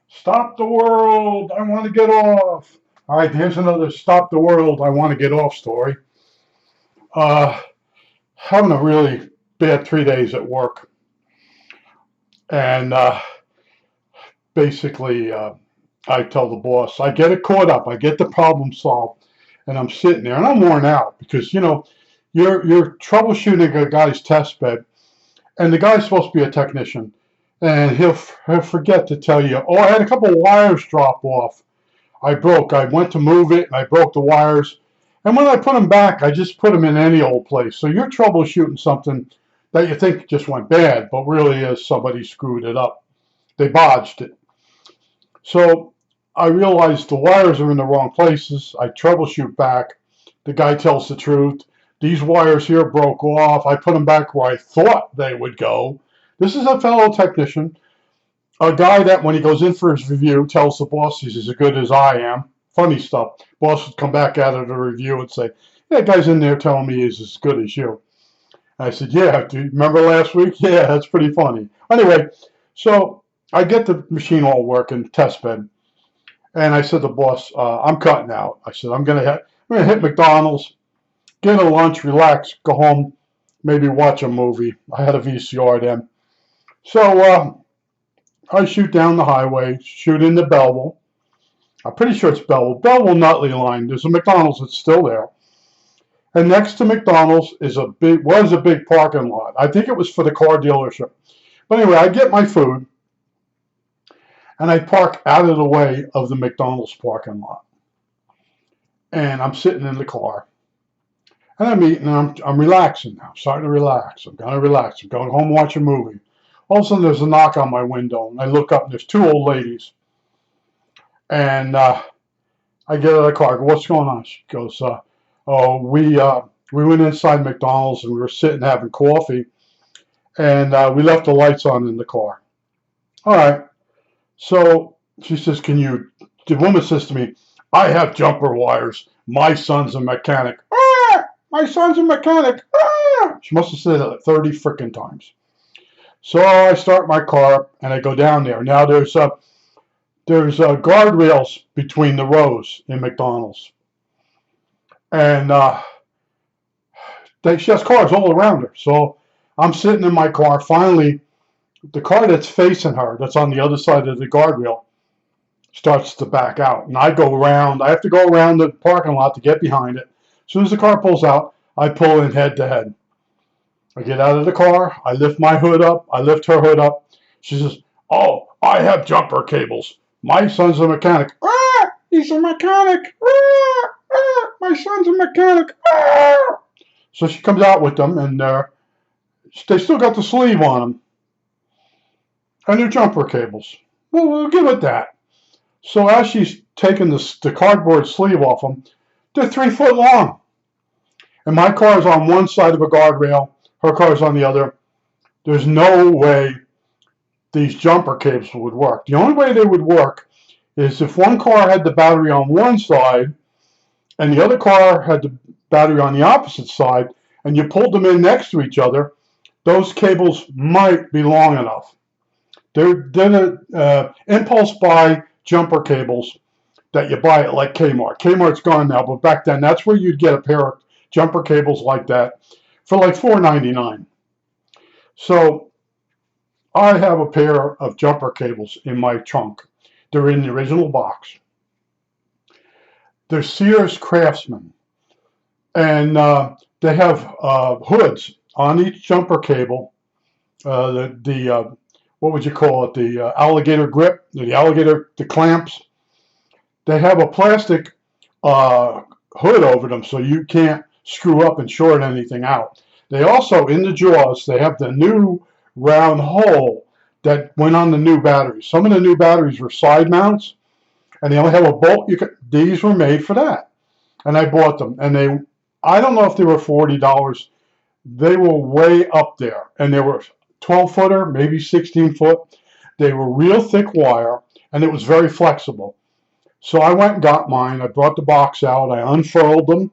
Stop the world! I want to get off. All right, here's another stop the world. I want to get off story. Uh, Having a really bad 3 days at work, and basically, I tell the boss, I get it caught up, I get the problem solved, and I'm sitting there, and I'm worn out because you're troubleshooting a guy's test bed, and the guy's supposed to be a technician, and he'll forget to tell you, oh, I had a couple of wires drop off. I went to move it, and I broke the wires. And when I put them back, I just put them in any old place. So you're troubleshooting something that you think just went bad, but really is somebody screwed it up. They bodged it. So I realized the wires are in the wrong places. I troubleshoot back. The guy tells the truth. These wires here broke off. I put them back where I thought they would go. This is a fellow technician, a guy that when he goes in for his review tells the boss he's as good as I am. Funny stuff. Boss would come back out of the review and say, "Yeah, that guy's in there telling me he's as good as you." I said, "Yeah, do you remember last week?" "Yeah, that's pretty funny." Anyway, so I get the machine all working, test bed, and I said to the boss, "I'm cutting out." I said, I'm gonna hit McDonald's, get a lunch, relax, go home, maybe watch a movie." I had a VCR then. So I shoot down the highway, shoot into Belleville. I'm pretty sure it's Belleville. Belleville Nutley line. There's a McDonald's that's still there. And next to McDonald's was a big parking lot. I think it was for the car dealership. But anyway, I get my food and I park out of the way of the McDonald's parking lot. And I'm sitting in the car. And I'm eating and I'm relaxing now. I'm starting to relax. I'm going to relax. I'm going home and watch a movie. All of a sudden there's a knock on my window. And I look up and there's two old ladies. And I get out of the car. I go, "What's going on?" She goes, "Oh, we went inside McDonald's and we were sitting having coffee, and we left the lights on in the car." All right. So she says, the woman says to me, "I have jumper wires. My son's a mechanic." "Ah, my son's a mechanic." Ah! She must have said it like 30 frickin' times. So I start my car up and I go down there. Now there's guardrails between the rows in McDonald's, and she has cars all around her. So I'm sitting in my car. Finally, the car that's facing her, that's on the other side of the guardrail, starts to back out, and I go around. I have to go around the parking lot to get behind it. As soon as the car pulls out, I pull in head to head. I get out of the car. I lift my hood up. I lift her hood up. She says, "Oh, I have jumper cables. My son's a mechanic." "Ah, he's a mechanic. Ah, ah, my son's a mechanic." Ah. So she comes out with them, and they still got the sleeve on them, and they're jumper cables. Well, we'll give it that. So as she's taking the cardboard sleeve off them, they're 3 foot long. And my car's on one side of a guardrail, her car's on the other. There's no way these jumper cables would work. The only way they would work is if one car had the battery on one side and the other car had the battery on the opposite side, and you pulled them in next to each other, those cables might be long enough. They're the impulse buy jumper cables that you buy at like Kmart. Kmart's gone now, but back then that's where you'd get a pair of jumper cables like that for like $4.99. So I have a pair of jumper cables in my trunk. They're in the original box. They're Sears Craftsman, and they have hoods on each jumper cable. The what would you call it? The alligator grip, the clamps. They have a plastic hood over them so you can't screw up and short anything out. They also, in the jaws, they have the new round hole that went on the new batteries. Some of the new batteries were side mounts, and they only have a bolt. These were made for that, and I bought them. And I don't know if they were $40. They were way up there, and they were 12-footer, maybe 16-foot. They were real thick wire, and it was very flexible. So I went and got mine. I brought the box out. I unfurled them.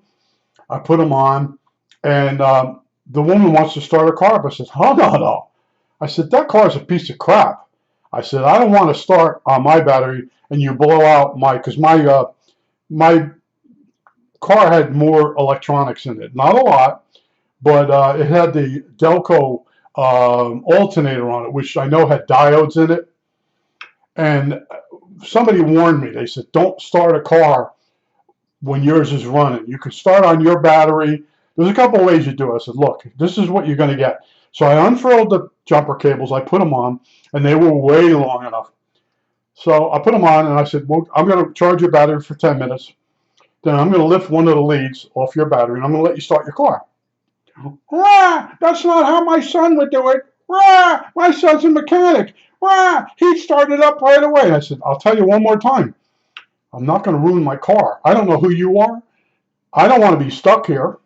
I put them on, and the woman wants to start a car up. I said, "Oh, no, no." I said, "That car's a piece of crap." I said, I don't want to start on my battery and you blow out because my car had more electronics in it. Not a lot, but it had the Delco alternator on it, which I know had diodes in it. And somebody warned me. They said, don't start a car when yours is running. You can start on your battery. There's a couple of ways you do it. I said, look, this is what you're going to get. So I unfurled the jumper cables. I put them on, and they were way long enough. So I put them on, and I said, well, I'm going to charge your battery for 10 minutes. Then I'm going to lift one of the leads off your battery, and I'm going to let you start your car. That's not how my son would do it. My son's a mechanic. He'd start it up right away. I said, I'll tell you one more time. I'm not going to ruin my car. I don't know who you are. I don't want to be stuck here.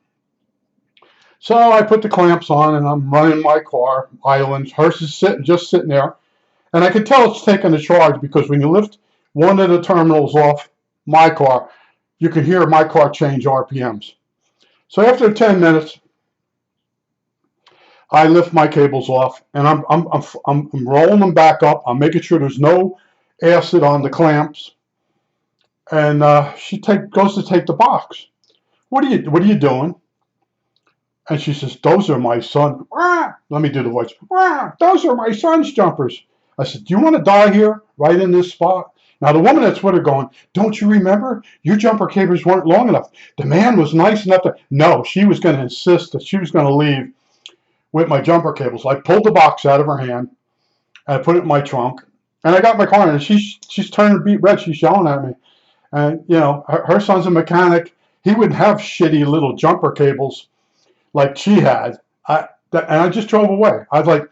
So I put the clamps on, and I'm running my car, idling. Hers is just sitting there. And I could tell it's taking a charge because when you lift one of the terminals off my car, you can hear my car change RPMs. So after 10 minutes, I lift my cables off, and I'm rolling them back up. I'm making sure there's no acid on the clamps. And she goes to take the box. What are you doing? And she says, those are my son. Let me do the voice. Those are my son's jumpers. I said, do you want to die here, right in this spot? Now, the woman that's with her going, don't you remember? Your jumper cables weren't long enough. The man was nice enough to... No, she was going to insist that she was going to leave with my jumper cables. I pulled the box out of her hand, and I put it in my trunk. And I got my car, and she's turning beet red. She's yelling at me. And, you know, her son's a mechanic. He wouldn't have shitty little jumper cables like she had. And I just drove away. I was like,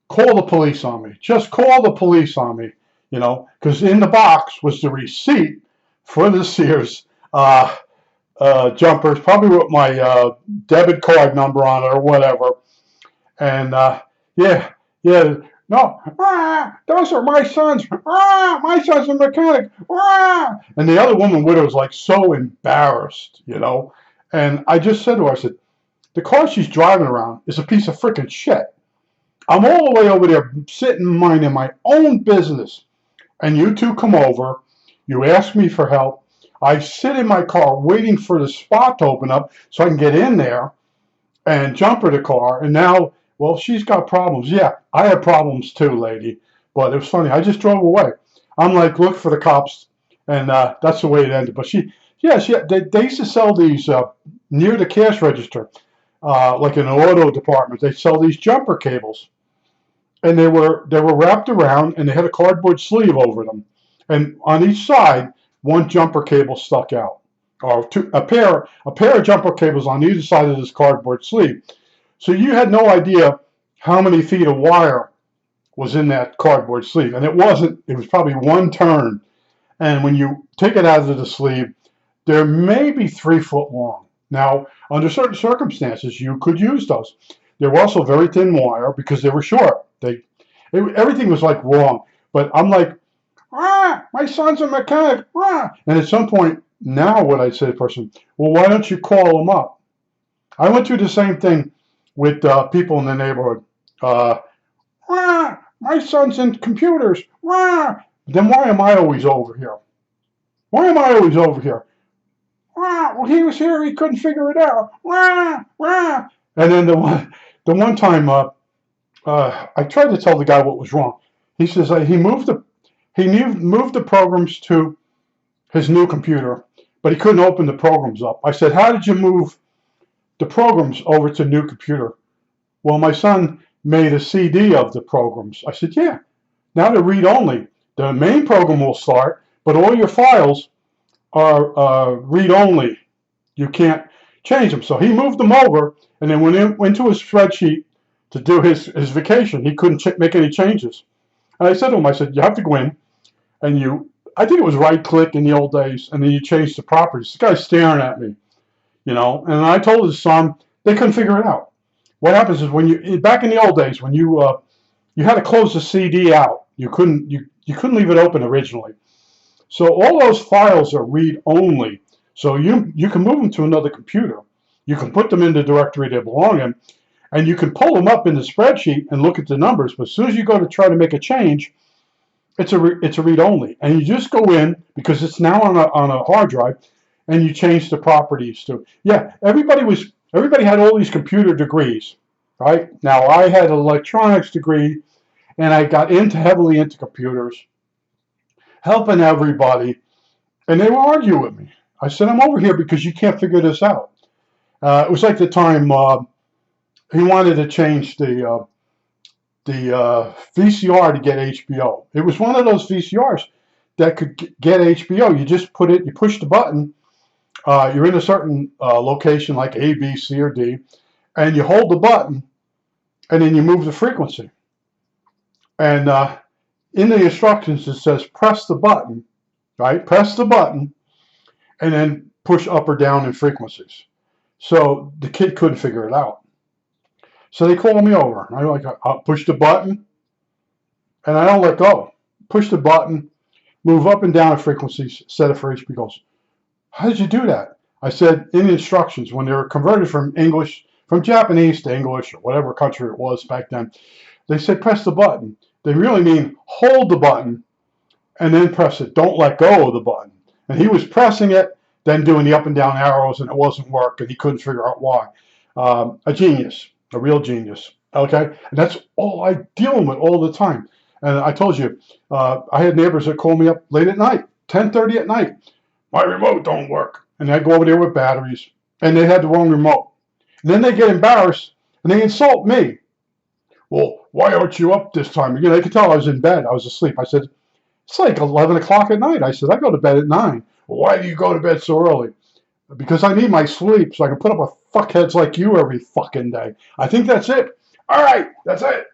call the police on me. Just call the police on me, you know, because in the box was the receipt for the Sears jumpers, probably with my debit card number on it or whatever. And, yeah, no, those are my sons. My son's a mechanic. And the other woman with her was like so embarrassed, you know. And I just said to her, I said, the car she's driving around is a piece of freaking shit. I'm all the way over there sitting minding my own business. And you two come over. You ask me for help. I sit in my car waiting for the spot to open up so I can get in there and jumper the car. And now, well, she's got problems. Yeah, I have problems too, lady. But it was funny. I just drove away. I'm like, look for the cops. And that's the way it ended. But they used to sell these near the cash register, like in an auto department. They sell these jumper cables. And they were wrapped around, and they had a cardboard sleeve over them. And on each side, one jumper cable stuck out, or a pair of jumper cables on either side of this cardboard sleeve. So you had no idea how many feet of wire was in that cardboard sleeve. And it was probably one turn. And when you take it out of the sleeve, they're maybe 3 foot long. Now, under certain circumstances, you could use those. They were also very thin wire because they were short. Everything was like wrong. But I'm like, my son's a mechanic. And at some point, now what I'd say to the person, well, why don't you call him up? I went through the same thing with people in the neighborhood. My son's in computers. Then why am I always over here? Why am I always over here? Well, he was here. He couldn't figure it out. And then the one time I tried to tell the guy what was wrong. He says he moved the programs to his new computer, but he couldn't open the programs up. I said, how did you move the programs over to new computer? Well, my son made a CD of the programs. I said, yeah. Now they're read-only. The main program will start, but all your files are read-only. You can't change them. So he moved them over, and then when he went to his spreadsheet to do his vacation, he couldn't make any changes. And I said to him, I said, you have to go in, and I think it was right-click in the old days, and then you change the properties. This guy's staring at me, you know. And I told his son, they couldn't figure it out. What happens is back in the old days, when you had to close the CD out, you couldn't leave it open originally. So all those files are read-only. So you can move them to another computer. You can put them in the directory they belong in, and you can pull them up in the spreadsheet and look at the numbers. But as soon as you go to try to make a change, it's a read only, and you just go in because it's now on a hard drive, and you change the properties to. Yeah, everybody had all these computer degrees, right? Now I had an electronics degree, and I got into heavily into computers, helping everybody, and they were arguing with me. I said, I'm over here because you can't figure this out. It was like the time he wanted to change the VCR to get HBO. It was one of those VCRs that could get HBO. You just you push the button. You're in a certain location like A, B, C, or D, and you hold the button, and then you move the frequency. And in the instructions, it says press the button, right? Press the button, and then push up or down in frequencies. So the kid couldn't figure it out. So they called me over, and I push the button, and I don't let go. Push the button, move up and down in frequencies, set it for HP. He goes, how did you do that? I said, in the instructions, when they were converted from Japanese to English, or whatever country it was back then, they said press the button. They really mean hold the button and then press it. Don't let go of the button. And he was pressing it, then doing the up and down arrows, and it wasn't working. He couldn't figure out why. A genius, a real genius. Okay, and that's all I deal with all the time. And I told you, I had neighbors that call me up late at night, 10:30 at night. My remote don't work. And I'd go over there with batteries, and they had the wrong remote. And then they get embarrassed, and they insult me. Well, why aren't you up this time? They could tell I was in bed. I was asleep. I said, it's like 11 o'clock at night. I said, I go to bed at 9. Well, why do you go to bed so early? Because I need my sleep so I can put up with fuckheads like you every fucking day. I think that's it. All right, that's it.